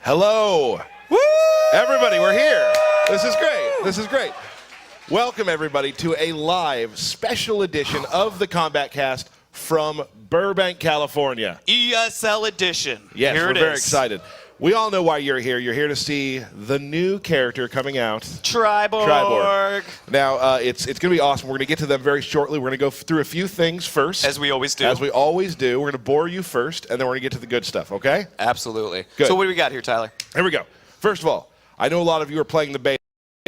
Hello. Woo! Everybody, we're here. This is great. This is great. Welcome, everybody, to a live special edition of the Kombat Cast from Burbank, California. ESL edition. Yes, here we're very excited. We all know why you're here. You're here to see the new character coming out. Tri-borg. Now, it's going to be awesome. We're going to get to them very shortly. We're going to go through a few things first. As we always do. As we always do. We're going to bore you first, and then we're going to get to the good stuff, okay? Absolutely. Good. So what do we got here, Tyler? Here we go. First of all, I know a lot of you are playing the beta.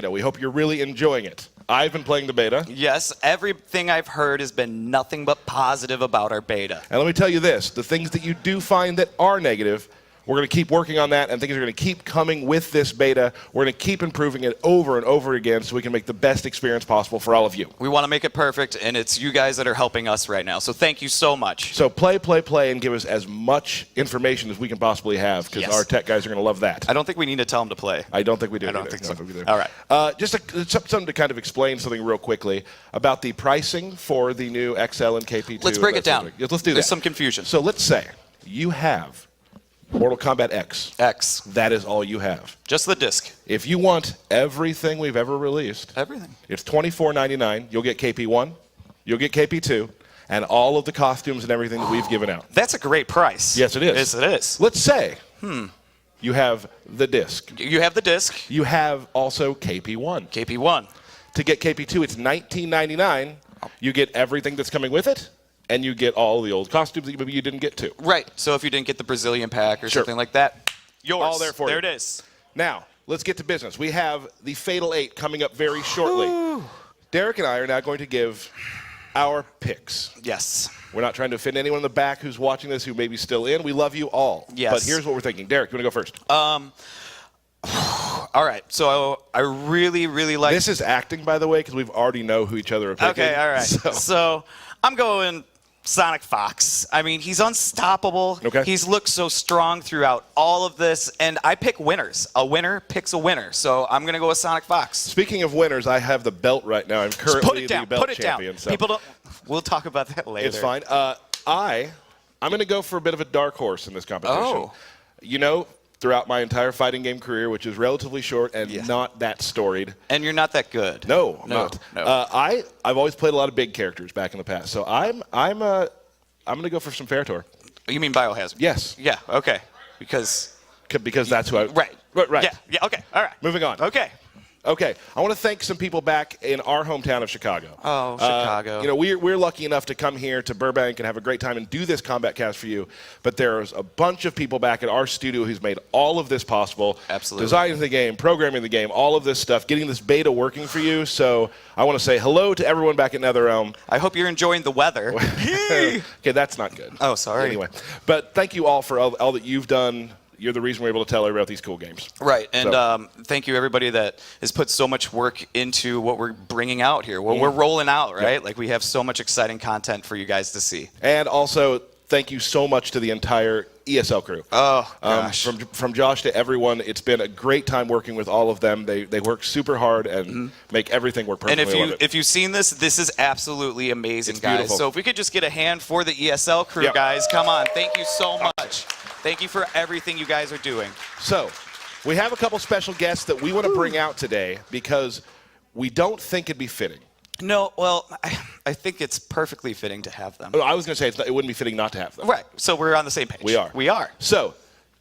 We hope you're really enjoying it. I've been playing the beta. Yes, everything I've heard has been nothing but positive about our beta. And let me tell you this, the things that you do find that are negative, we're going to keep working on that, and things are going to keep coming with this beta. We're going to keep improving it over and over again so we can make the best experience possible for all of you. We want to make it perfect, and it's you guys that are helping us right now. So thank you so much. So play, and give us as much information as we can possibly have, because our tech guys are going to love that. I don't think we need to tell them to play. I don't think we do. I don't think so. do. All right. Just something to kind of explain something real quickly about the pricing for the new XL and KP2. Let's break it down. Let's do that. There's some confusion. So let's say you have Mortal Kombat X. X. That is all you have. Just the disc. If you want everything we've ever released, everything. It's $24.99. You'll get KP1, you'll get KP2, and all of the costumes and everything that we've given out. That's a great price. Yes, it is. Yes, it is. Let's say you have the disc. You have the disc. You have also KP1. KP1. To get KP2, it's $19.99. You get everything that's coming with it, and you get all the old costumes that maybe you didn't get to. Right. So if you didn't get the Brazilian pack or something like that, yours. All there for you. There it is. Now, let's get to business. We have the Fatal 8 coming up very shortly. Derek and I are now going to give our picks. Yes. We're not trying to offend anyone in the back who's watching this who may be still in. We love you all. Yes. But here's what we're thinking. Derek, you want to go first? All right. So I really, really like... This is acting, by the way, because we've already know who each other are picking. Okay, all right. So I'm going Sonic Fox. I mean, he's unstoppable. Okay. He's looked so strong throughout all of this, and I pick winners. A winner picks a winner. So I'm going to go with Sonic Fox. Speaking of winners, I have the belt right now. I'm currently the belt champion. Down. So People don't... We'll talk about that later. It's fine. I'm going to go for a bit of a dark horse in this competition. Oh. You know, throughout my entire fighting game career, which is relatively short and not that storied. And you're not that good. No, I'm not. No. I've always played a lot of big characters back in the past, so I'm going to go for some Ferritor. You mean Biohazard? Yes. Yeah. Okay. Because that's who I. Right. Right. Yeah. Okay. All right. Moving on. Okay, I want to thank some people back in our hometown of Chicago. Oh, Chicago. You know, we're lucky enough to come here to Burbank and have a great time and do this Kombat Cast for you. But there's a bunch of people back at our studio who's made all of this possible. Absolutely. Designing the game, programming the game, all of this stuff, getting this beta working for you. So I want to say hello to everyone back at NetherRealm. I hope you're enjoying the weather. Okay, that's not good. Oh, sorry. Anyway, but thank you all for all that you've done. You're the reason we're able to tell everybody about these cool games. Right, and thank you everybody that has put so much work into what we're bringing out here. Well, we're rolling out, right? Yep. Like we have so much exciting content for you guys to see. And also, thank you so much to the entire ESL crew. Oh, gosh. From Josh to everyone, it's been a great time working with all of them. They work super hard and make everything work perfectly. And if you've seen this is absolutely amazing, guys. Beautiful. So if we could just get a hand for the ESL crew, guys, come on. Thank you so much. Thank you for everything you guys are doing. So, we have a couple special guests that we want to bring out today because we don't think it'd be fitting. No, well, I think it's perfectly fitting to have them. I was going to say it wouldn't be fitting not to have them. Right, so we're on the same page. We are. We are. So,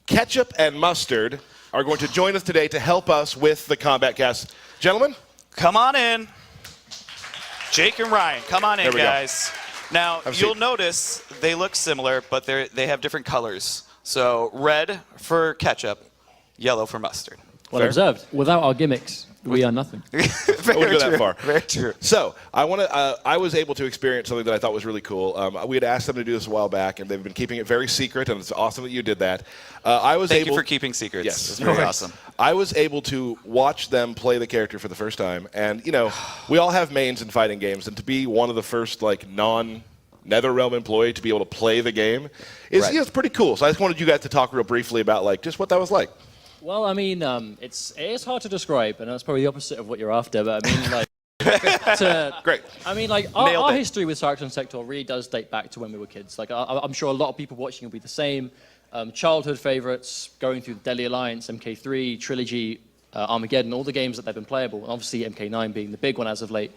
Ketchup and Mustard are going to join us today to help us with the Kombat Cast. Gentlemen? Come on in. Jake and Ryan, come on in, guys. Now, you'll notice they look similar, but they have different colors. So red for ketchup, yellow for mustard. Well observed. Without our gimmicks, we are nothing. I wouldn't go that far. Very true. So I was able to experience something that I thought was really cool. We had asked them to do this a while back, and they've been keeping it very secret, and it's awesome that you did that. Thank you for keeping secrets. Yes, it's very awesome. I was able to watch them play the character for the first time, and you know, we all have mains in fighting games, and to be one of the first NetherRealm employee to be able to play the game is it's pretty cool. So I just wanted you guys to talk real briefly about just what that was like. Well, I mean, it is hard to describe, and that's probably the opposite of what you're after. But I mean, Great. I mean, our history with Sarx and Sector really does date back to when we were kids. I'm sure a lot of people watching will be the same. childhood favorites, going through the Deadly Alliance, MK3, Trilogy, Armageddon, all the games that they've been playable, and obviously MK9 being the big one as of late.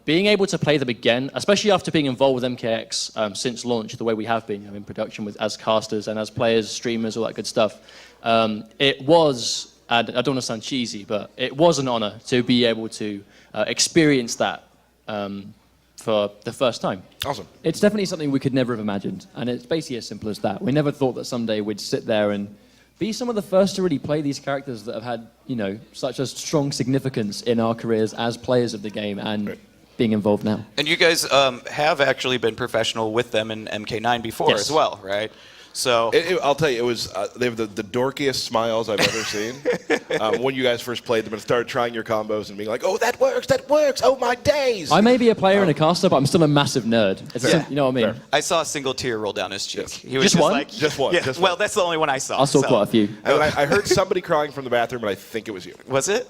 Being able to play them again, especially after being involved with MKX since launch, the way we have been in production as casters and as players, streamers, all that good stuff, it was, and I don't want to sound cheesy, but it was an honor to be able to experience that for the first time. Awesome. It's definitely something we could never have imagined, and it's basically as simple as that. We never thought that someday we'd sit there and be some of the first to really play these characters that have had, such a strong significance in our careers as players of the game and being involved now. And you guys have actually been professional with them in MK9 before as well, right? So I'll tell you, it was they have the dorkiest smiles I've ever seen when you guys first played them and started trying your combos and being like, "Oh, that works! Oh my days!" I may be a player and a caster, but I'm still a massive nerd. You know what I mean? Fair. I saw a single tear roll down his cheek. Yes. He was Just one? like, Just one. Yeah, Just well, one. that's the only one I saw. I saw quite a few. And I heard somebody crying from the bathroom, and I think it was you. Was it?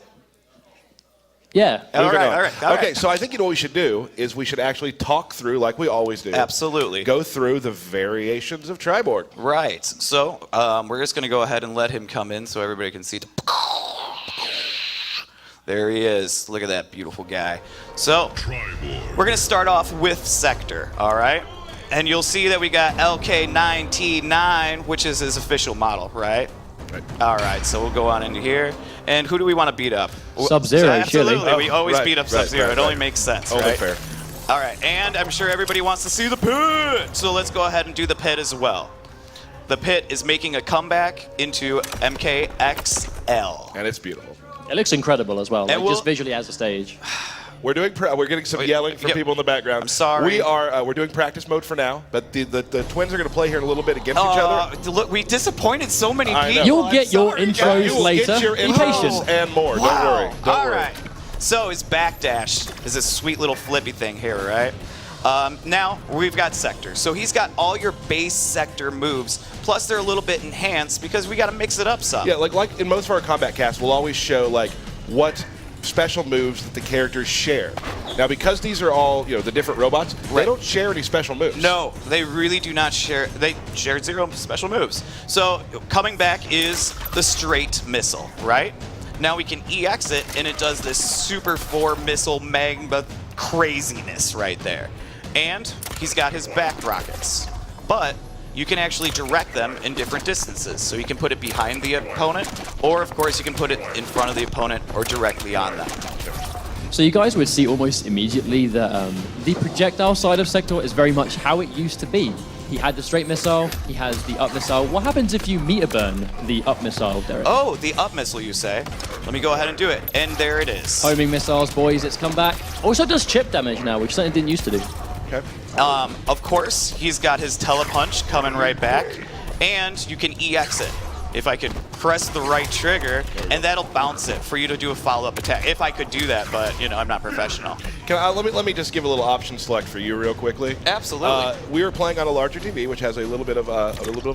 Yeah. Moving on. All right. Okay, so I think what we should do is we should actually talk through, like we always do. Absolutely. Go through the variations of tri-borg. Right. So we're just going to go ahead and let him come in so everybody can see. There he is. Look at that beautiful guy. So we're going to start off with Sector, all right? And you'll see that we got LK9T9, which is his official model, right? Right. All right, so we'll go on into here. And who do we want to beat up? Sub-Zero, Absolutely. surely. We always Right, beat up right, Sub-Zero. right, It only right. makes sense, Only right? fair. All right, and I'm sure everybody wants to see the pit. So let's go ahead and do the pit as well. The pit is making a comeback into MKXL. And it's beautiful. It looks incredible as well, And just visually as a stage. We're getting some yelling from Yep. people in the background. I'm sorry. We're doing practice mode for now, but the twins are going to play here in a little bit against each other. Look, we disappointed so many I know. people. You'll I'm get your sorry, intros guys. You will later. get your Be intros patient. and more. Wow. Don't worry. Don't All worry. right. So his backdash is this sweet little flippy thing here, right? Now we've got Sector. So he's got all your base Sector moves, plus they're a little bit enhanced because we got to mix it up some. Yeah, like in most of our combat casts, we'll always show like what special moves that the characters share. Now, because these are all the different robots, they don't share any special moves. No, they really do not share. They share 0 special moves. So coming back is the straight missile, right? Now we can EX it, and it does this Super 4 missile magma craziness right there. And he's got his back rockets. But you can actually direct them in different distances. So you can put it behind the opponent, or of course you can put it in front of the opponent or directly on them. So you guys would see almost immediately that the projectile side of Sector is very much how it used to be. He had the straight missile, he has the up missile. What happens if you meter burn the up missile, Derek? Oh, the up missile, you say? Let me go ahead and do it. And there it is. Homing missiles, boys, it's come back. Also does chip damage now, which something didn't used to do. Okay. Of course, he's got his telepunch coming right back, and you can EX it. If I could press the right trigger, and that'll bounce it for you to do a follow-up attack. If I could do that, but I'm not professional. Let me just give a little option select for you real quickly. Absolutely. We are playing on a larger TV, which has a little bit of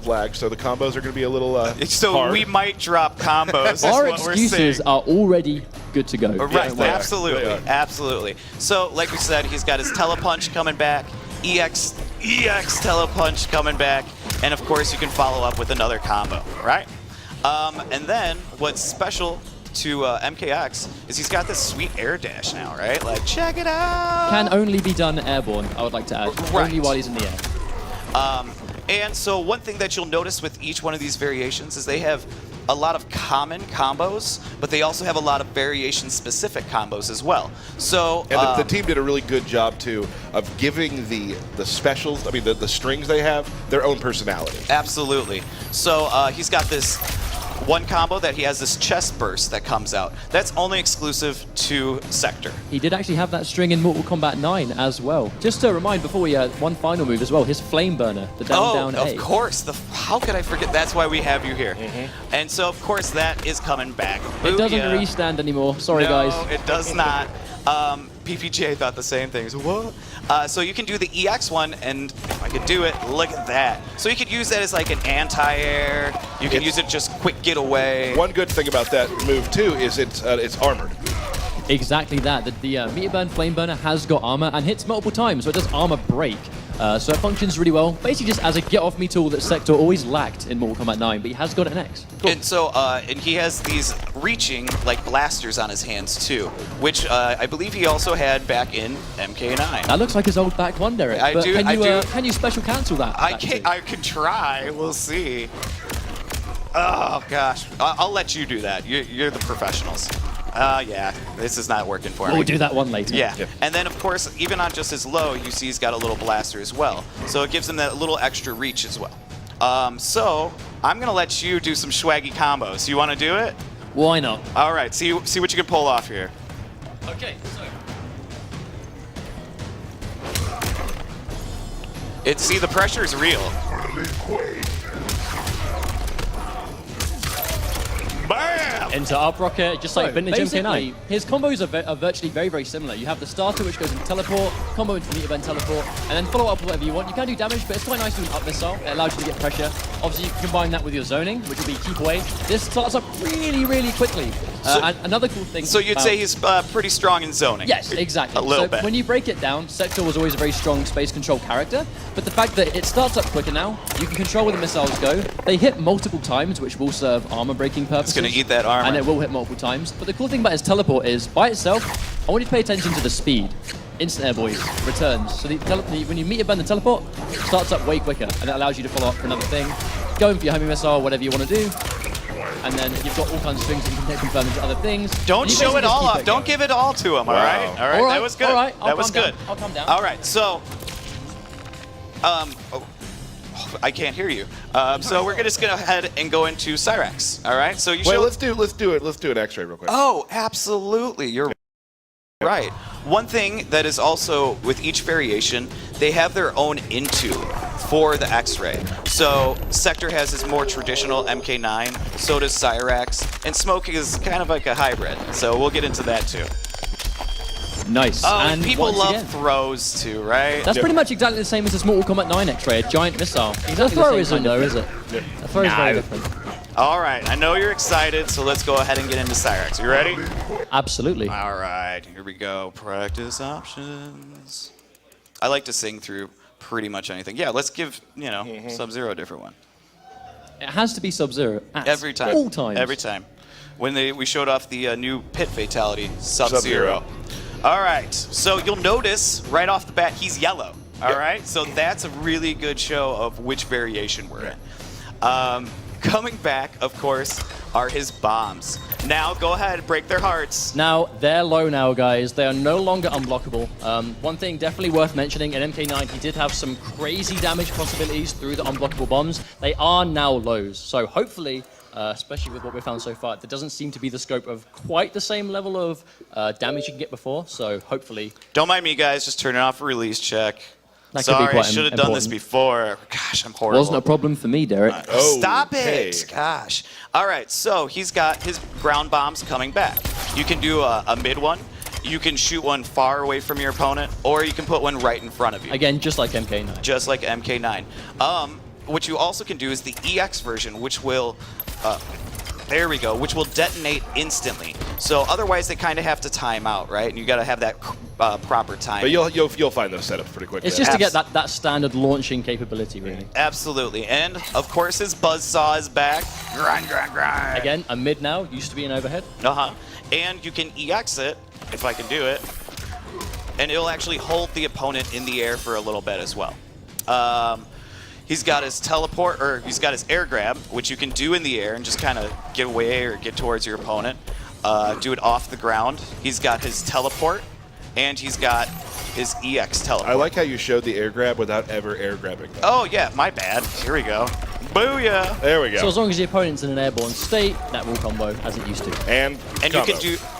lag, so the combos are going to be a little So hard. we might drop combos. is Our what we're excuses saying. are already good to go. Right, they are. absolutely, They are. absolutely. So, like we said, he's got his telepunch coming back, EX telepunch coming back, and of course you can follow up with another combo, right? And then what's special to MKX is he's got this sweet air dash now, right? Like, check it out. Can only be done airborne, I would like to add. Right. Only while he's in the air. And so one thing that you'll notice with each one of these variations is they have a lot of common combos, but they also have a lot of variation-specific combos as well. So And the team did a really good job too of giving the specials, the strings they have, their own personality. absolutely. So he's got this one combo that he has this chest burst that comes out. That's only exclusive to Sector. He did actually have that string in Mortal Kombat 9 as well. Just to remind, before we one final move as well, his flame burner, the down of A. course. How could I forget? That's why we have you here. And so, of course, that is coming back. It doesn't Booyah. restand anymore. Sorry, No, guys. it does not. PPJ thought the same thing. So what? So you can do the EX one, and if I could do it, look at that. So you could use that as like an anti-air. You can use it just quick getaway. One good thing about that move too is it's armored. Exactly that. The meter burn flame burner has got armor and hits multiple times, so it does armor break. So it functions really well, basically just as a get-off-me tool that Sector always lacked in Mortal Kombat 9, but he has got it in X. Cool. And so, and he has these reaching, like, blasters on his hands, too, which I believe he also had back in MK9. That looks like his old back one, Derek. But can you special cancel that? I can try. We'll see. Oh, gosh. I'll let you do that. You're the professionals. Yeah, this is not working for me. We'll do that one later. Yeah. And then, of course, even on just his low, you see he's got a little blaster as well. So it gives him that little extra reach as well. So I'm going to let you do some swaggy combos. You want to do it? Why not? All right. See what you can pull off here. Okay, so... See, the pressure is real. Bam! Into up rocket, just like vintage MK9. His combos are virtually very, very similar. You have the starter, which goes into teleport, combo into meter bend teleport, and then follow up with whatever you want. You can do damage, but it's quite nice to do an up missile. It allows you to get pressure. Obviously, you can combine that with your zoning, which will be keep away. This starts up really, really quickly. And another cool thing. So you'd say he's pretty strong in zoning? Yes, exactly. A little bit. When you break it down, Sector was always a very strong space control character, but the fact that it starts up quicker now, you can control where the missiles go. They hit multiple times, which will serve armor breaking purposes. It's going to eat that armor. And it will hit multiple times. But the cool thing about his teleport is, by itself, I want you to pay attention to the speed. Instant air boys, returns. So when you meter bend the teleport, it starts up way quicker, and that allows you to follow up for another thing. Going for your homing missile, whatever you want to do. And then you've got all kinds of strings that you can confirm into other things. Don't show it all off. Don't give it all to him, all right? All right, that was good. All right, that was good. I'll calm down. All right, so... I can't hear you. So we're just going to head and go into Cyrax, all right? So you Wait, let's do an X-ray real quick. Oh, absolutely. You're right. One thing that is also with each variation, they have their own into for the X-ray. So Sector has his more traditional MK9, so does Cyrax, and Smoke is kind of like a hybrid. So we'll get into that too. Nice. Oh, and people love throws too, right? That's pretty much exactly the same as this Mortal Kombat 9 X-ray, a giant missile. Exactly the throw isn't though, is it? The throw is very different. All right, I know you're excited, so let's go ahead and get into Cyrax. You ready? Absolutely. All right, here we go. Practice options. I like to sing through pretty much anything. Yeah, let's give, Sub-Zero a different one. It has to be Sub-Zero at every time. all times. Every time. When we showed off the new pit fatality, Sub-Zero. All right, so you'll notice right off the bat he's yellow. All right, so that's a really good show of which variation we're in. Coming back, of course, are his bombs. Now, go ahead, break their hearts. Now, they're low now, guys. They are no longer unblockable. One thing definitely worth mentioning, in MK9, he did have some crazy damage possibilities through the unblockable bombs. They are now lows, so hopefully, especially with what we've found so far, there doesn't seem to be the scope of quite the same level of damage you can get before, so hopefully... Don't mind me, guys, just turning off a release check. That Sorry, I should have done this before. Gosh, I'm horrible. Wasn't a problem for me, Derek. Stop it! Gosh. All right, so he's got his ground bombs coming back. You can do a mid one. You can shoot one far away from your opponent, or you can put one right in front of you. Again, just like MK9. Just like MK9. What you also can do is the EX version, which will... there we go, which will detonate instantly. So otherwise, they kind of have to time out, right? And you got to have that proper time. But you'll find those setups pretty quickly. It's just to get that standard launching capability, really. Absolutely. And, of course, his buzzsaw is back. Grind, grind, grind. Again, a mid now, used to be an overhead. Uh-huh. And you can EX it, if I can do it. And it'll actually hold the opponent in the air for a little bit as well. He's got his teleport, or he's got his air grab, which you can do in the air and just kind of get away or get towards your opponent. Do it off the ground. He's got his teleport, and he's got his EX teleport. I like how you showed the air grab without ever air grabbing them. Oh, yeah, my bad. Here we go. Booyah! There we go. So as long as the opponent's in an airborne state, that will combo as it used to. And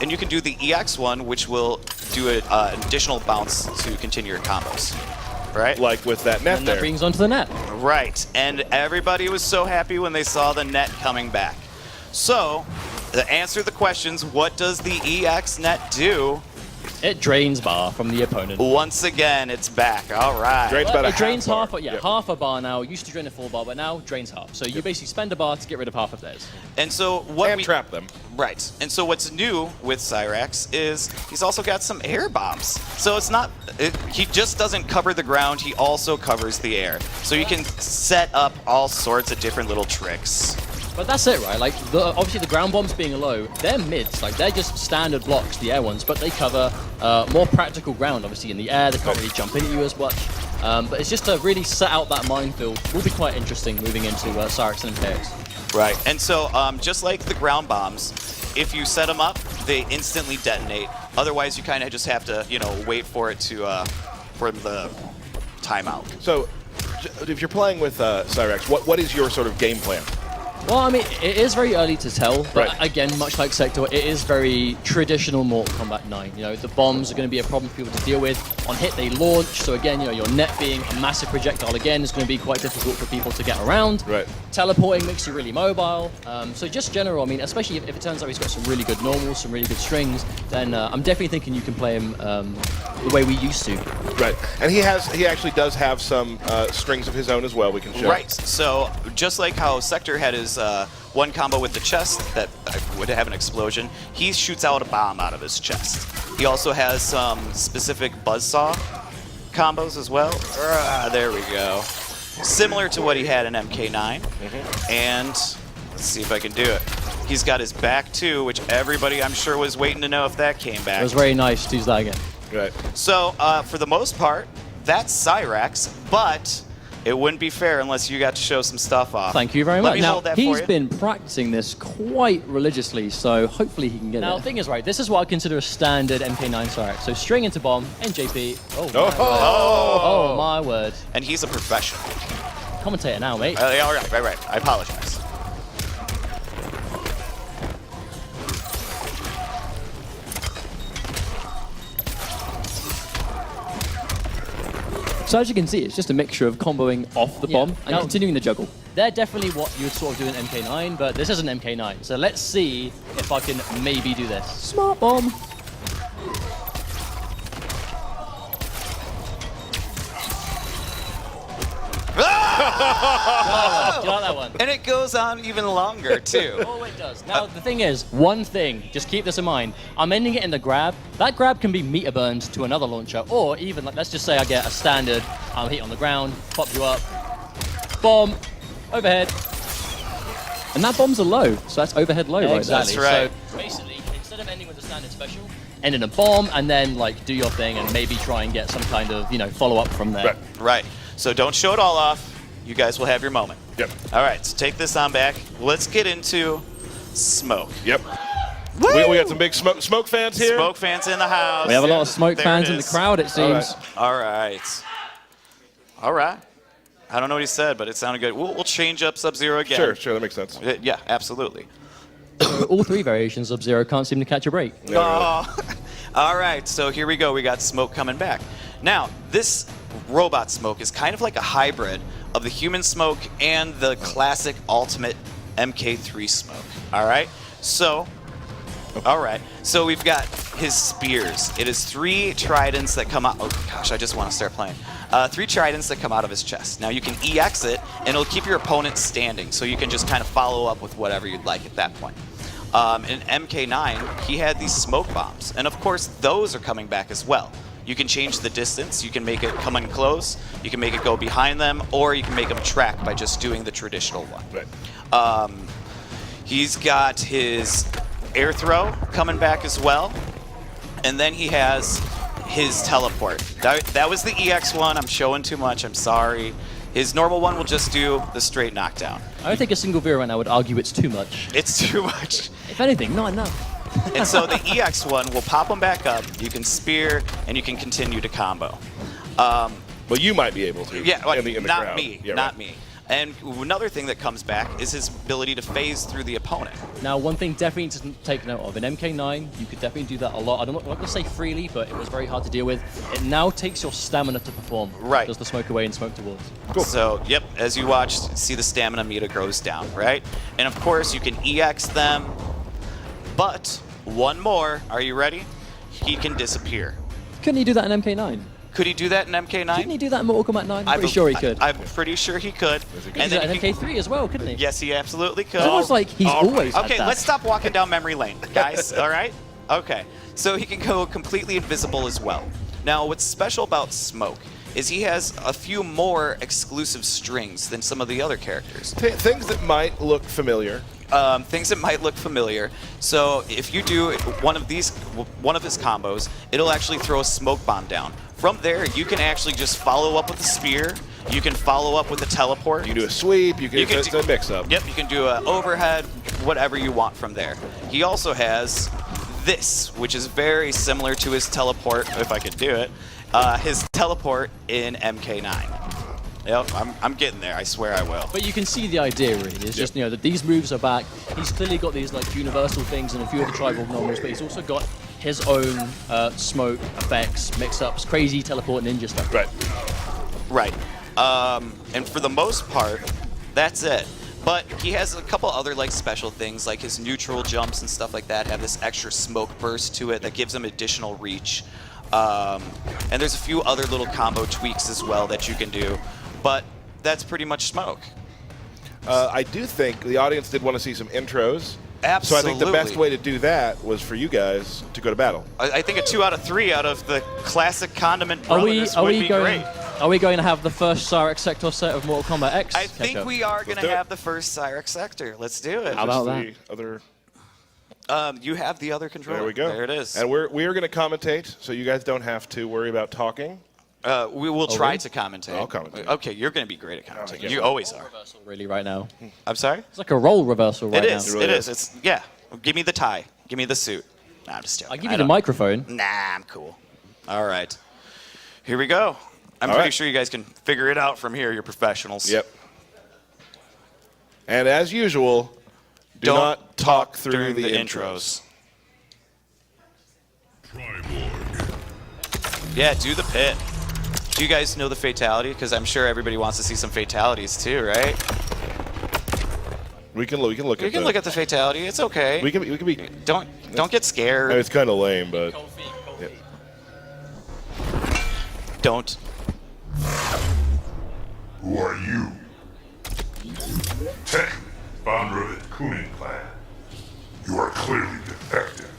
you can do the EX one, which will do an additional bounce to continue your combos. Right? Like with that net and there. that brings onto the net. Right. And everybody was so happy when they saw the net coming back. So, to answer the questions, what does the EX net do? It drains bar from the opponent. Once again, it's back. All right. Drains about a it drains half bar. half a bar now. Used to drain a full bar, but now drains half. So you basically spend a bar to get rid of half of theirs. And so what And we trap them. Right. And so what's new with Cyrax is he's also got some air bombs. So it's not he just doesn't cover the ground, he also covers the air. So you can set up all sorts of different little tricks. But that's it, right? Like, obviously the ground bombs being low, they're mids. Like, they're just standard blocks, the air ones, but they cover more practical ground, obviously, in the air. They can't really jump into you as much. But it's just to really set out that minefield. Will be quite interesting moving into Cyrax and MKX. Right. And so just like the ground bombs, if you set them up, they instantly detonate. Otherwise, you kind of just have to, wait for it to, for the timeout. So, if you're playing with Cyrax, what is your sort of game plan? Well, I mean, it is very early to tell, but Right. again, much like Sector, it is very traditional Mortal Kombat 9. The bombs are going to be a problem for people to deal with. On hit, they launch, so again, your net being a massive projectile again is going to be quite difficult for people to get around. Right. Teleporting makes you really mobile. So just general, I mean, especially if it turns out he's got some really good normals, some really good strings, then I'm definitely thinking you can play him the way we used to. Right. And he actually does have some strings of his own as well. We can show. Right. So just like how Sector had his one combo with the chest that would have an explosion, he shoots out a bomb out of his chest. He also has some specific buzzsaw combos as well. There we go. Similar to what he had in MK9. And let's see if I can do it. He's got his back too, which everybody I'm sure was waiting to know if that came back. It was very nice to use that again. Right. So for the most part, that's Cyrax, but it wouldn't be fair unless you got to show some stuff off. Thank you very Let much. me Now, hold that for He's you. been practicing this quite religiously, so hopefully he can get Now, there. the thing is, right, this is what I consider a standard MK9 Cyrax. So string into bomb, NJP. Oh, my word. Oh, my word. And he's a professional. Commentator now, mate. All right. I apologize. So as you can see, it's just a mixture of comboing off the bomb and Now- continuing the juggle. They're definitely what you would sort of do in MK9, but this isn't MK9. So let's see if I can maybe do this. Smart bomb. Do you like that one? And it goes on even longer, too. Oh, it does. Now, the thing is, one thing, just keep this in mind. I'm ending it in the grab. That grab can be meter burned to another launcher, or even, like, let's just say I get a standard hit on the ground, pop you up, bomb, overhead. And that bomb's a low, so that's overhead low right there. That's right. So basically, instead of ending with a standard special, end in a bomb, and then, like, do your thing and maybe try and get some kind of, follow-up from there. Right. Right. So don't show it all off. You guys will have your moment. Yep. All right, so take this on back. Let's get into Smoke. Yep. We got some big smoke fans here. Smoke fans in the house. We have a lot of smoke There fans it in the is. crowd, it seems. All right. All right. I don't know what he said, but it sounded good. We'll change up Sub-Zero again. Sure, that makes sense. Yeah, absolutely. All three variations of Zero can't seem to catch a break. Oh. All right, so here we go. We got Smoke coming back. Now, this robot Smoke is kind of like a hybrid of the human Smoke and the classic ultimate MK3 Smoke. All right? So we've got his spears. It is 3 tridents that come out. Oh gosh, I just want to start playing. 3 tridents that come out of his chest. Now you can EX it, and it'll keep your opponent standing, so you can just kind of follow up with whatever you'd like at that point. In MK9, he had these smoke bombs, and of course those are coming back as well. You can change the distance. You can make it come in close. You can make it go behind them, or you can make them track by just doing the traditional one. Right. He's got his air throw coming back as well. And then he has his teleport. That was the EX one. I'm showing too much. I'm sorry. His normal one will just do the straight knockdown. I don't think a single viewer right now would argue it's too much. It's too much. If anything, not enough. And so the EX one will pop him back up. You can spear, and you can continue to combo. But you might be able to. Yeah, like, in the not crowd. me. Yeah, Not right. me. And another thing that comes back is his ability to phase through the opponent. Now, one thing definitely to take note of, in MK9, you could definitely do that a lot. I'm not going to say freely, but it was very hard to deal with. It now takes your stamina to perform. Right. Does the smoke away and smoke towards. Cool. So, yep, as you watch, see the stamina meter goes down, right? And of course, you can EX them. But one more. Are you ready? he can disappear. Couldn't he do that in MK9? Could he do that in MK9? Didn't he do that in Mortal Kombat 9? I'm pretty sure he could. I'm pretty sure he could. He could do that in MK3 as well, couldn't he? Yes, he absolutely could. It's almost like he's always had Okay, that. let's stop walking down memory lane, guys. All right? Okay. So he can go completely invisible as well. Now, what's special about Smoke is he has a few more exclusive strings than some of the other characters. Things that might look familiar. Things that might look familiar. So if you do one of his combos, it'll actually throw a smoke bomb down. From there, you can actually just follow up with a spear. You can follow up with a teleport. You can do a sweep. You can do a mix-up. Yep, you can do an overhead, whatever you want from there. He also has this, which is very similar to his teleport, if I could do it. His teleport in MK9. Yep, I'm getting there. I swear I will. But you can see the idea, really. It's just, you know, that these moves are back. He's clearly got these, like, universal things and a few of the tri-borg normals, but he's also got his own smoke effects, mix-ups, crazy teleport ninja stuff. Right. And for the most part, that's it. But he has a couple other like special things, like his neutral jumps and stuff like that have this extra smoke burst to it that gives him additional reach. And there's a few other little combo tweaks as well that you can do. But that's pretty much Smoke. I do think the audience did want to see some intros. Absolutely. So I think the best way to do that was for you guys to go to battle. I think a 2 out of 3 out of the classic Condiment Brothers would be great. Are we going to have the first Cyrex Sector set of Mortal Kombat X? I think we are going to have the first Cyrex Sector. Let's do it. How about that? Other... You have the other controller. There we go. There it is. And we are going to commentate, so you guys don't have to worry about talking. We will try to commentate. I'll commentate. Okay, you're going to be great at commentating. You always are. Reversal, really, right now. I'm sorry? It's like a role reversal right now. It is. It's yeah. Give me the tie. Give me the suit. Nah, I'm just joking. I'll give you the microphone. Nah, I'm cool. All right. Here we go. I'm pretty sure you guys can figure it out from here. You're professionals. Yep. And as usual, do not talk through the intros. Tri-borg. Yeah, do the pit. Do you guys know the fatality? Because I'm sure everybody wants to see some fatalities too, right? We can look at We can look at the fatality. It's okay. we can be. Don't get scared. I mean, it's kind of lame, but Don't. Who are you? Tech, founder of the Kunin clan. You are clearly defective.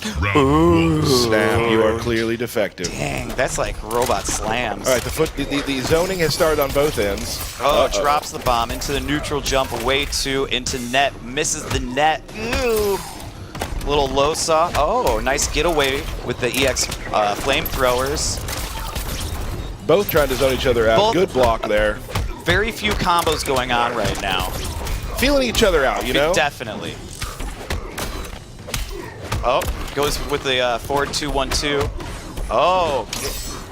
snap. You are clearly defective. Dang, that's like robot slams. All right, the zoning has started on both ends. Oh, drops the bomb into the neutral jump, away two, into net, misses the net. Ooh. Little low saw. Oh, nice getaway with the EX flamethrowers. Both trying to zone each other out. Both- Good block there. Very few combos going on right now. Feeling each other out, you know? Definitely. Oh, goes with the forward 2-1-2. Oh,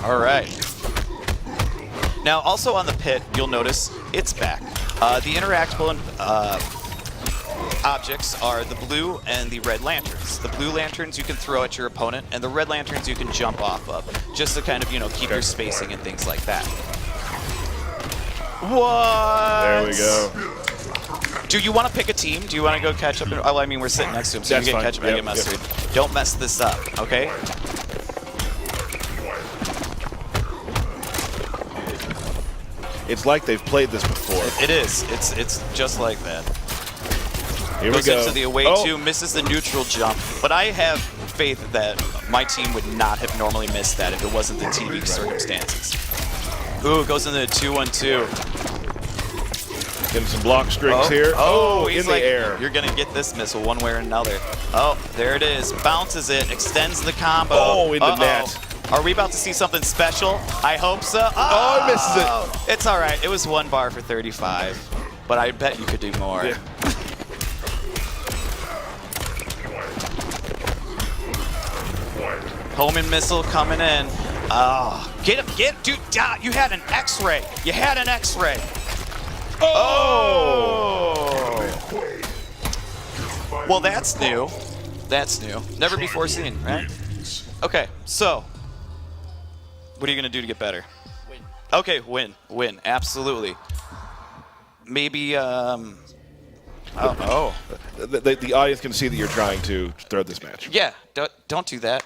all right. Now, also on the pit, you'll notice it's back. The interactable objects are the blue and the red lanterns. The blue lanterns you can throw at your opponent, and the red lanterns you can jump off of, just to kind of, keep your spacing and things like that. What? There we go. Do you want to pick a team? Do you want to go catch up? Oh, I mean, we're sitting next to him, so That's you can fine. catch up and get mustard. Don't mess this up, okay? It's like they've played this before. It is. It's just like that. Here Goes we go. into the away two, misses the neutral jump. But I have faith that my team would not have normally missed that if it wasn't the TV circumstances. Ooh, goes into the 2-1-2. Getting some block strings here. Oh, he's in the like, air. You're going to get this missile one way or another. Oh, there it is. Bounces it, extends the combo. Oh, in the net. Are we about to see something special? I hope so. Oh, he misses it. It's all right. It was 1 bar for 35, but I bet you could do more. Yeah. Homing missile coming in. Oh, get him, dude, you had an X-ray. You had an X-ray. Oh! Well, that's new. That's new. Never before seen, right? Okay, so what are you gonna do to get better? Win. Okay, win, absolutely. Maybe, The The audience can see that you're trying to throw this match. yeah. Don't do that.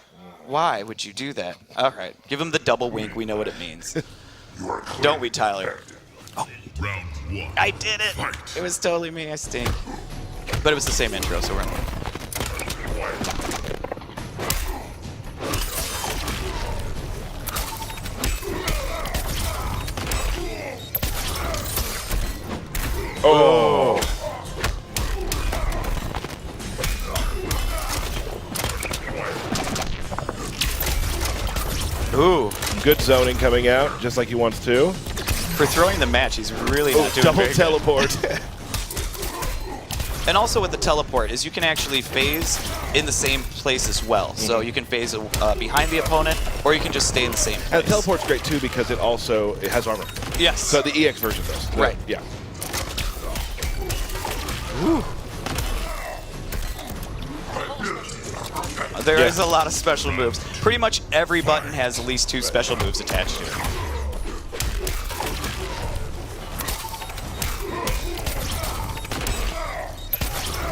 Why would you do that? All right, give him the double wink. We know what it means. You are clearly Don't we, Tyler? Round 1. I did it. It was totally me. I stink. But it was the same intro, so we're in. Oh. Ooh. Good zoning coming out, just like he wants to. For throwing the match, he's really not doing Double very good. teleport. And also with the teleport is you can actually phase in the same place as well. So you can phase behind the opponent, or you can just stay in the same place. And the teleport's great too because it has armor. Yes. So the EX version does. Right. Yeah. There is a lot of special moves. Pretty much every button has at least 2 special moves attached to it.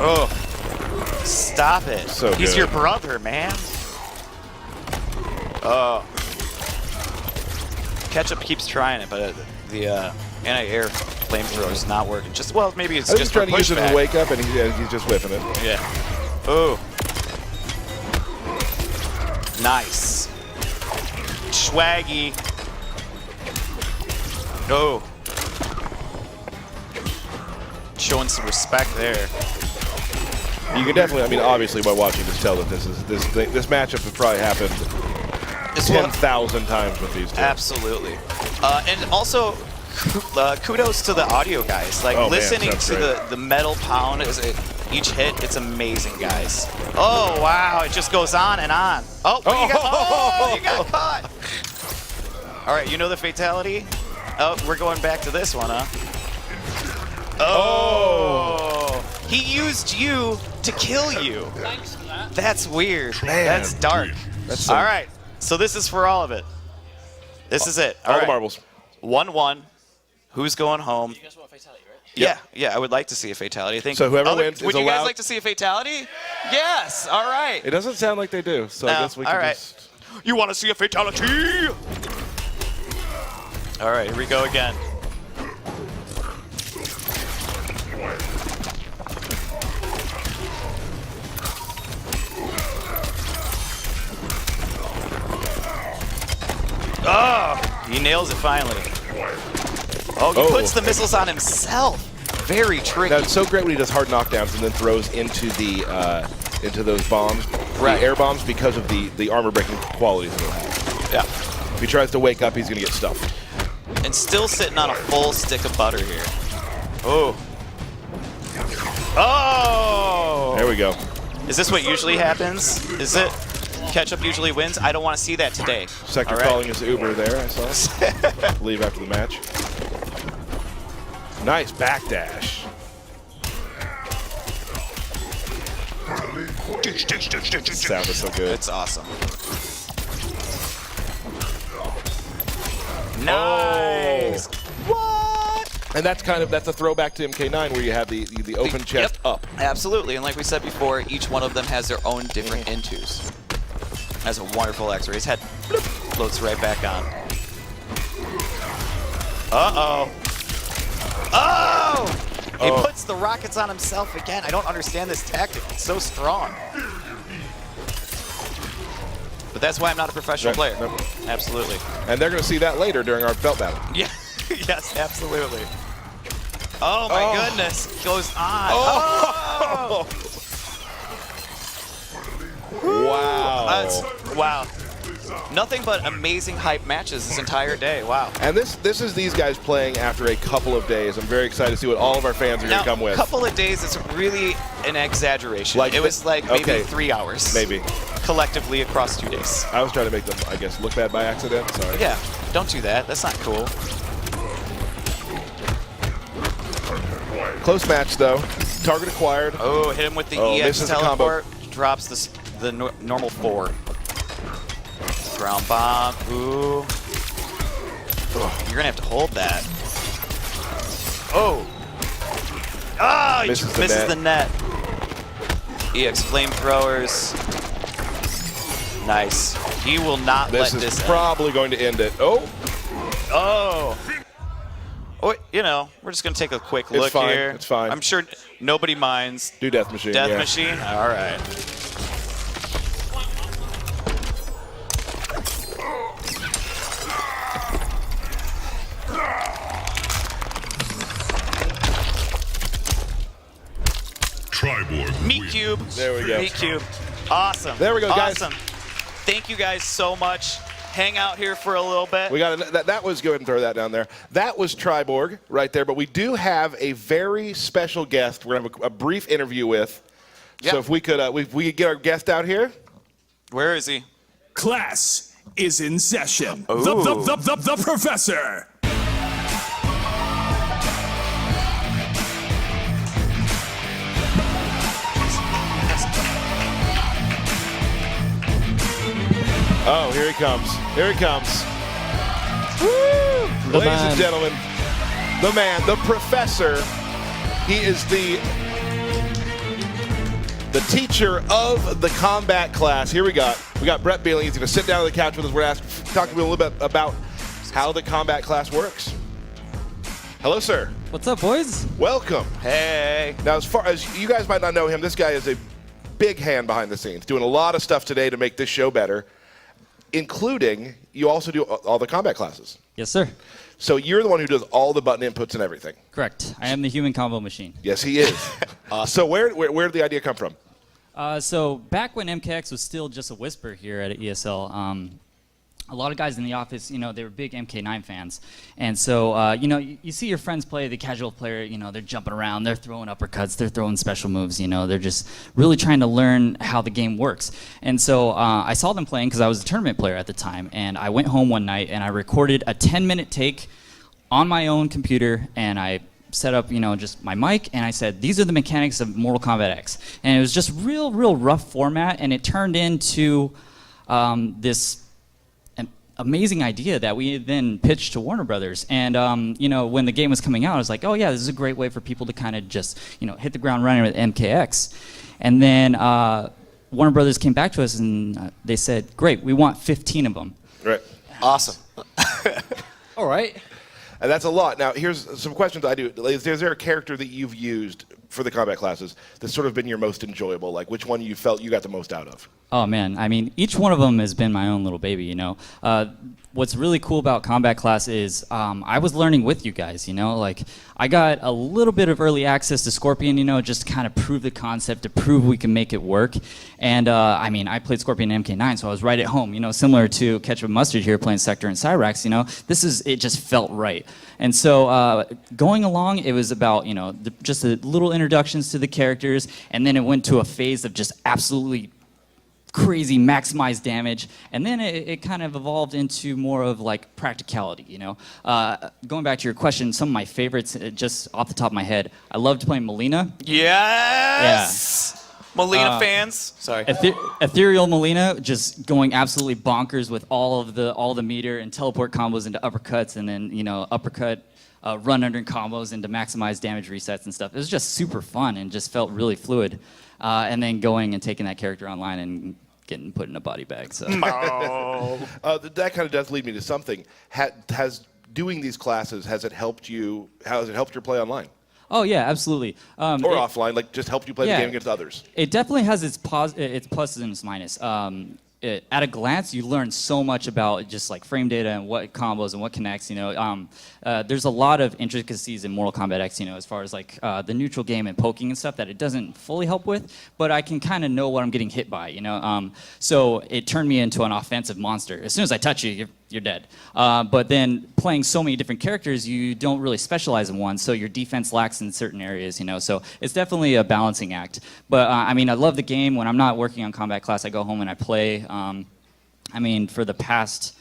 Oh, stop it. So He's good. your brother, man. Oh. Ketchup keeps trying it, but the anti-air flamethrower is not working. Just, well, maybe it's I was just trying for to use it pushback. to wake up, and he's just whiffing it. Yeah. Oh. Nice. Swaggy. Oh. Showing some respect there. You can definitely, I mean, obviously by watching this, tell that this matchup has probably happened This one- 10,000 times with these two. Absolutely. And also, kudos to the audio guys. Like, Oh, man, listening sounds to great. the metal pound as each hit, it's amazing, guys. Oh, wow. It just goes on and on. Oh, you got caught. All right, you know the fatality? Oh, we're going back to this one, huh? Oh. He used you to kill you. Thanks for that. That's weird. Man. That's dark. That's All right. So this is for all of it. This is it. All right. the marbles. 1-1. Who's going home? You guys want a fatality, right? Yeah, I would like to see a fatality. I think. So whoever wins is Would you guys allowed- like to see a fatality? Yes. All right. It doesn't sound like they do, so I No, guess we all can right. just... You want to see a fatality? All right, here we go again. Oh, he nails it finally. Oh, he puts the missiles on himself. Very tricky. Now, it's so great when he does hard knockdowns and then throws into those bombs, Right. the air bombs, because of the armor-breaking qualities that he'll have. Yeah. If he tries to wake up, he's going to get stuffed. And still sitting on a full stick of butter here. Oh. Oh! There we go. Is this what usually happens? Is it? Ketchup usually wins? I don't want to see that today. Sector All right. calling his Uber there, I saw. Leave after the match. Nice backdash. Sounded so good. It's awesome. Nice. What? And that's a throwback to MK9 where you have the open chest up. Absolutely. And like we said before, each one of them has their own different intos. Has a wonderful X-ray. His head bloop, floats right back on. Uh-oh. Oh! He puts the rockets on himself again. I don't understand this tactic. It's so strong. But that's why I'm not a professional player. Nope. Absolutely. And they're going to see that later during our belt battle. Yeah. Yes, absolutely. Oh my goodness. Goes on. Oh! Wow. Wow. Nothing but amazing hype matches this entire day. Wow. And this is these guys playing after a couple of days. I'm very excited to see what all of our fans are going Now, to come with. a couple of days is really an exaggeration. Like it was like maybe okay. 3 hours. Maybe. Collectively across 2 days. I was trying to make them, I guess, look bad by accident. Sorry. Yeah, don't do that. That's not cool. Close match, though. Target acquired. Oh, hit him with the EX misses the combo. teleport. Drops the normal 4. Ground bomb. Ooh. You're going to have to hold that. Oh. Ah, he Misses misses the the net. EX flamethrowers. Nice. He will not let This this is probably going to end it. Oh, Oh, you know, we're just going to take a quick look fine. here. It's fine. I'm sure nobody minds. do Death Machine. Death yeah. Machine? All right. Tri-borg Meat win. Cube. There we go. Meat Cube. Awesome. There we go, guys. Awesome. Thank you guys so much. Hang out here for a little bit. We got that was, go ahead and throw that down there. That was tri-borg right there, but we do have a very special guest we're going to have a brief interview with. Yeah. So if we could get our guest out here. Where is he? Class is in session. Ooh. The professor. Oh, here he comes. Here he comes. Woo! Ladies and gentlemen, the man, the professor. He is the teacher of the combat class. Here we got Brett Beeling. He's going to sit down on the couch with us. We're going to talk to him a little bit about how the combat class works. Hello, sir. What's up, boys? Welcome. Hey. Now, as far as you guys might not know him, this guy is a big hand behind the scenes, doing a lot of stuff today to make this show better, including you also do all the combat classes. Yes, sir. So you're the one who does all the button inputs and everything. Correct. I am the human combo machine. Yes, he is. So where did the idea come from? So back when MKX was still just a whisper here at ESL, a lot of guys in the office, you know, they were big MK9 fans. And so, you know, you see your friends play, the casual player, you know, they're jumping around, they're throwing uppercuts, they're throwing special moves, you know, they're just really trying to learn how the game works. And so I saw them playing because I was a tournament player at the time. And I went home one night and I recorded a 10-minute take on my own computer, and I set up, you know, just my mic, and I said, these are the mechanics of Mortal Kombat X. And it was just real rough format, and it turned into this amazing idea that we then pitched to Warner Brothers. And you know, when the game was coming out, I was like, oh yeah, this is a great way for people to kind of just, you know, hit the ground running with MKX. And then Warner Brothers came back to us and they said, great, we want 15 of them. Right. Awesome. All right. And that's a lot. Now, here's some questions I do. Is there a character that you've used for the combat classes that's sort of been your most enjoyable? Like, which one you felt you got the most out of? Oh man, I mean, each one of them has been my own little baby, you know. What's really cool about combat class is I was learning with you guys, you know. Like, I got a little bit of early access to Scorpion, you know, just to kind of prove the concept, to prove we can make it work. And I mean, I played Scorpion in MK9, so I was right at home, you know, similar to Ketchup and Mustard here playing Sector and Cyrax, you know. It just felt right. And so going along, it was about, you know, just the little introductions to the characters, and then it went to a phase of just absolutely crazy maximized damage, and then it kind of evolved into more of like practicality, you know. Going back to your question, some of my favorites, just off the top of my head, I loved playing Melina. Yes. Melina fans. Sorry. Ethereal Melina, just going absolutely bonkers with all the meter and teleport combos into uppercuts, and then, you know, uppercut run under combos into maximized damage resets and stuff. It was just super fun and just felt really fluid. And then going and taking that character online and getting put in a body bag. So That kind of does lead me to something. Has doing these classes, has it helped you? How has it helped your play online? Oh yeah, absolutely. Or offline, like just helped you play the game against others? It definitely has its pluses and its minuses. At a glance, you learn so much about just like frame data and what combos and what connects. You know, there's a lot of intricacies in Mortal Kombat X. You know, as far as like the neutral game and poking and stuff that it doesn't fully help with, but I can kind of know what I'm getting hit by. You know, so it turned me into an offensive monster. As soon as I touch you, you're dead. But then playing so many different characters, you don't really specialize in one, so your defense lacks in certain areas, you know. So it's definitely a balancing act. But I mean, I love the game. When I'm not working on combat class, I go home and I play. I mean, for the past,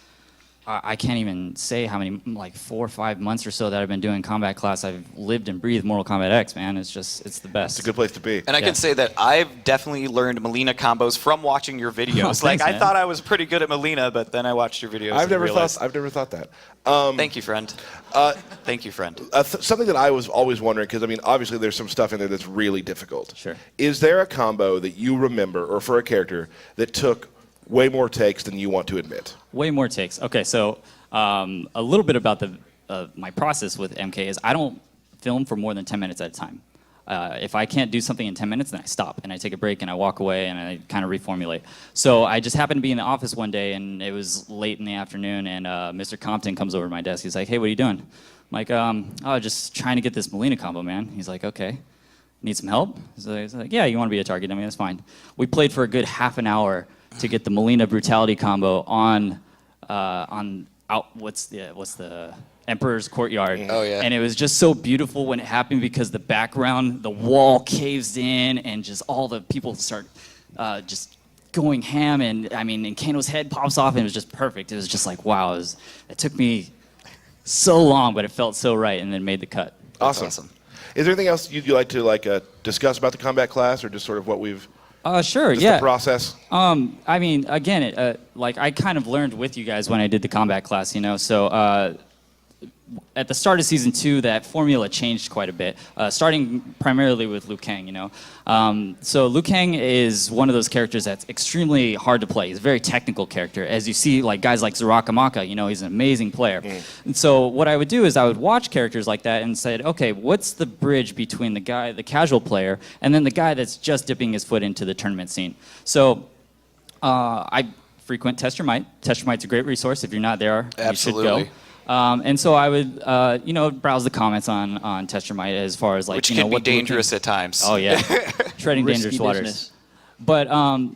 I can't even say how many, like 4 or 5 months or so that I've been doing combat class. I've lived and breathed Mortal Kombat X, man. It's the best. It's a good place to be. And I can say that I've definitely learned Melina combos from watching your videos. Thanks, I man. thought I was pretty good at Melina, but then I watched your videos. I've never realized. thought that. Thank you, friend. Thank you, friend. Something that I was always wondering, because I mean, obviously there's some stuff in there that's really difficult. Sure. Is there a combo that you remember, or for a character, that took way more takes than you want to admit. Way more takes. Okay, so a little bit about my process with MK is I don't film for more than 10 minutes at a time. If I can't do something in 10 minutes, then I stop and I take a break and I walk away and I kind of reformulate. So I just happened to be in the office one day and it was late in the afternoon and Mr. Compton comes over to my desk. He's like, "Hey, what are you doing?" I'm like, "Oh, just trying to get this Molina combo, man." He's like, "Okay. Need some help?" So he's like, "Yeah, you want to be a target? I mean, that's fine." We played for a good half an hour to get the Molina Brutality combo on what's the Emperor's Courtyard. Oh, yeah. And it was just so beautiful when it happened because the background, the wall caves in and just all the people start just going ham. And I mean, and Kano's head pops off and it was just perfect. It was just like, wow, it took me so long, but it felt so right and then made the cut. Awesome. Is there anything else you'd like to discuss about the combat class or just sort of what we've... Sure, just yeah. the process? I mean, again, like I kind of learned with you guys when I did the combat class, you know, so at the start of season 2, that formula changed quite a bit, starting primarily with Liu Kang, you know. So Liu Kang is one of those characters that's extremely hard to play. He's a very technical character. As you see, like guys like Zarakamaka, you know, he's an amazing player. And so what I would do is I would watch characters like that and said, okay, what's the bridge between the casual player, and then the guy that's just dipping his foot into the tournament scene? So I frequent Test Your Might. Test Your Might's a great resource. If you're not there, Absolutely. you should go. And so I would, you know, browse the comments on Test Your Might as far as like, Which you know, can be what dangerous at times. Oh yeah, treading Risky dangerous waters. business. But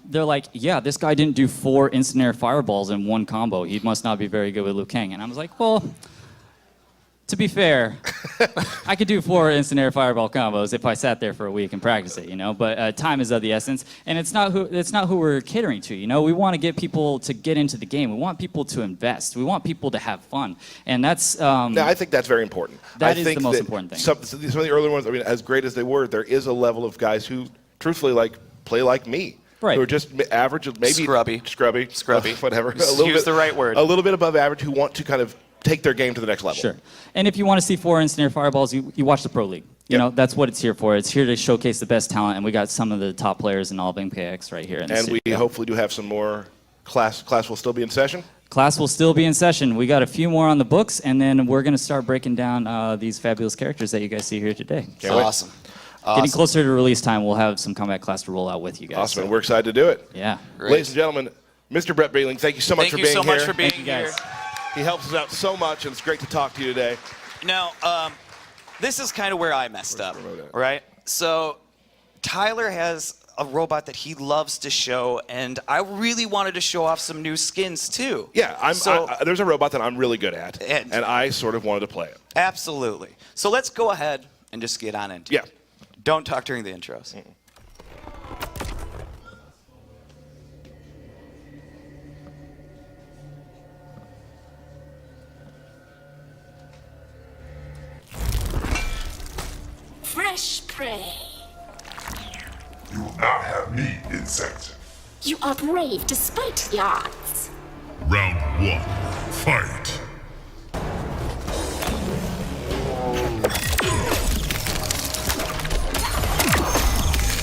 they're like, yeah, this guy didn't do 4 instant air fireballs in one combo. He must not be very good with Liu Kang. And I was like, well, to be fair, I could do 4 instant air fireball combos if I sat there for a week and practiced it, you know. But time is of the essence, and it's not who we're catering to, you know. We want to get people to get into the game. We want people to invest. We want people to have fun, and that's. No, I think that's very important. That I is think the most that important thing. Some of the earlier ones, I mean, as great as they were, there is a level of guys who, truthfully, like play like me. Right. Who are just average, maybe Scrubby, whatever. Use the right word. A little bit above average who want to kind of take their game to the next level. Sure. And if you want to see 4 instant air fireballs, you watch the Pro League. You know, that's what it's here for. It's here to showcase the best talent, and we got some of the top players in all of MKX right here. In the And we studio. hopefully do have some more. Class will still be in session? Class will still be in session. We got a few more on the books, and then we're going to start breaking down these fabulous characters that you guys see here today. Can't wait. Awesome. Getting closer to release time, we'll have some combat class to roll out with you guys. Awesome, and we're excited to do it. Yeah. Great. Ladies and gentlemen, Mr. Brett Breedling, thank you so much for being here. Thank you so much for being Thank you, here. guys. He helps us out so much, and it's great to talk to you today. Now, this is kind of where I messed up, right? So Tyler has a robot that he loves to show, and I really wanted to show off some new skins too. Yeah, there's a robot that I'm really good at, And- and I sort of wanted to play it. Absolutely. So let's go ahead and just get on into it. Yeah. Don't talk during the intros. Fresh prey. You will not have me, insect. You are brave despite the odds. Round 1. Fight.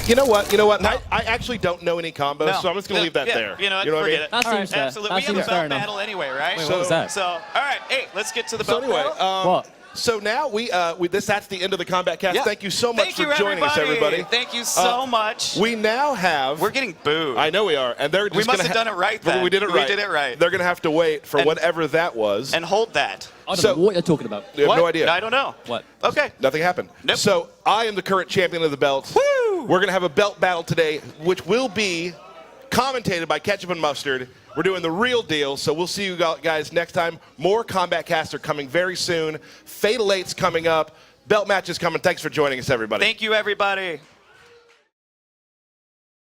You know what? No. I actually don't know any combos, No. so I'm just going to leave that Yeah, there. You know what? what I Forget mean? it. That seems fair. Absolutely. That We seems have a fair belt enough. battle anyway, right? Wait, what was that? So, all right. Hey, let's get to the So belt anyway, battle. What? so now that's the end of the combat cast. Yeah. Thank you so much Thank for you, joining us, everybody. Thank you so much. We now have. We're getting booed. I know we are, and they're just We must gonna have done it right but then. We did it We right. did it right. They're going to have to wait for And- whatever that was. And hold that. I don't So- know what you're talking about. We have What? no idea. I don't know. What? Okay. Nothing happened. Nope. So I am the current champion of the belt. Woo! We're going to have a belt battle today, which will be commentated by Ketchup and Mustard. We're doing the real deal, so we'll see you guys next time. More combat casts are coming very soon. Fatal 8's coming up. Belt matches coming. Thanks for joining us, everybody. Thank you, everybody.